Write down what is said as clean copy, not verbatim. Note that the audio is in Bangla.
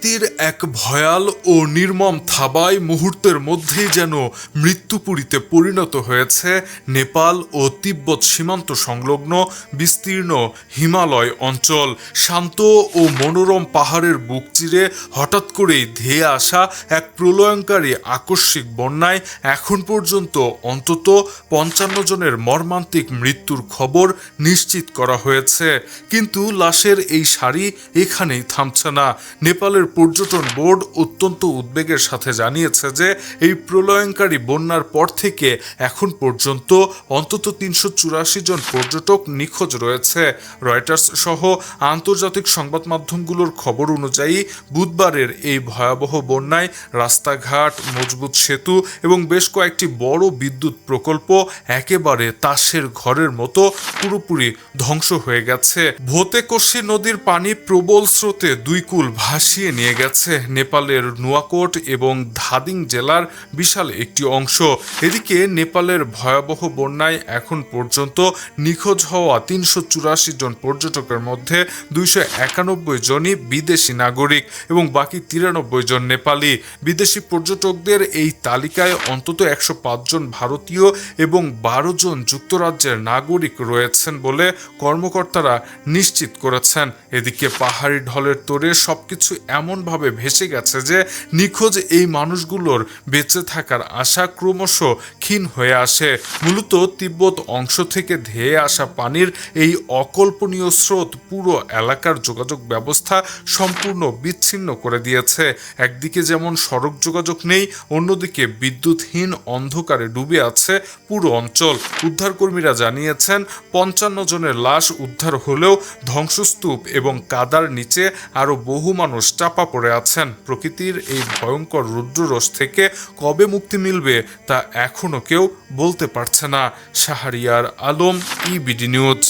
প্রকৃতির এক ভয়াল ও নির্মম থাবায় মুহূর্তের মধ্যেই যেন মৃত্যুপুরীতে পরিণত হয়েছে নেপাল ও তিব্বত সীমান্ত সংলগ্ন বিস্তীর্ণ হিমালয় অঞ্চল। শান্ত ও মনোরম পাহাড়ের বুক চিরে হঠাৎ করেই ধেয়ে আসা এক প্রলয়ঙ্কারী আকস্মিক বন্যায় এখন পর্যন্ত অন্তত ৫৫ জনের মর্মান্তিক মৃত্যুর খবর নিশ্চিত করা হয়েছে। কিন্তু লাশের এই সারি এখানেই থামছে না। নেপালের পর্যটন বোর্ড অত্যন্ত উদ্বেগের সাথে জানিয়েছে যে এই প্রলয়ঙ্কারী বন্যার পর থেকে এখন পর্যন্ত অন্তত ৩৮৪ জন পর্যটক নিখোঁজ রয়েছে। রয়টার্স সহ আন্তর্জাতিক সংবাদ মাধ্যমগুলোর খবর অনুযায়ী বুধবারের এই ভয়াবহ বন্যায় রাস্তাঘাট, মজবুত সেতু এবং বেশ কয়েকটি বড় বিদ্যুৎ প্রকল্প একেবারে তাসের ঘরের মতো পুরোপুরি ধ্বংস হয়ে গেছে। ভোতেকোশি নদীর পানি প্রবল স্রোতে দুই কুল ভাসিয়ে নিয়ে গেছে নেপালের নুয়াকোট এবং ধাদিং জেলার বিশাল একটি অংশ। এদিকে নেপালের ভয়াবহ বন্যায় এখন পর্যন্ত নিখোঁজ হওয়া ৩৮৪ জন পর্যটকের মধ্যে ২৯১ জনই বিদেশি নাগরিক এবং বাকি ৯৩ জন নেপালি। বিদেশি পর্যটকদের এই তালিকায় অন্তত ১০৫ জন ভারতীয় এবং ১২ জন যুক্তরাজ্যের নাগরিক রয়েছেন বলে কর্মকর্তারা নিশ্চিত করেছেন। এদিকে পাহাড়ি ঢলের তোড়ে সবকিছু এমনভাবে ভেসে গেছে যে নিখোঁজ এই মানুষগুলোর বেঁচে থাকার আশা ক্রমশ ক্ষীণ হয়ে আসে। মূলত তিব্বত অংশ থেকে ধেয়ে আসা পানির এই অকল্পনীয় স্রোত পুরো এলাকার যোগাযোগ ব্যবস্থা সম্পূর্ণ বিচ্ছিন্ন করে দিয়েছে। একদিকে যেমন সড়ক যোগাযোগ নেই, অন্যদিকে বিদ্যুৎহীন অন্ধকারে ডুবে আছে পুরো অঞ্চল। উদ্ধারকর্মীরা জানিয়েছেন ৫৫ জনের লাশ উদ্ধার হলেও ধ্বংসস্তূপ এবং কাদার নিচে আরো বহু মানুষ চাপা পড়ে আছেন। প্রকৃতির এই ভয়ঙ্কর রুদ্ররোষ থেকে কবে মুক্তি মিলবে তা এখনো কেউ বলতে পারছে না। Shahriar Alam, EBD news.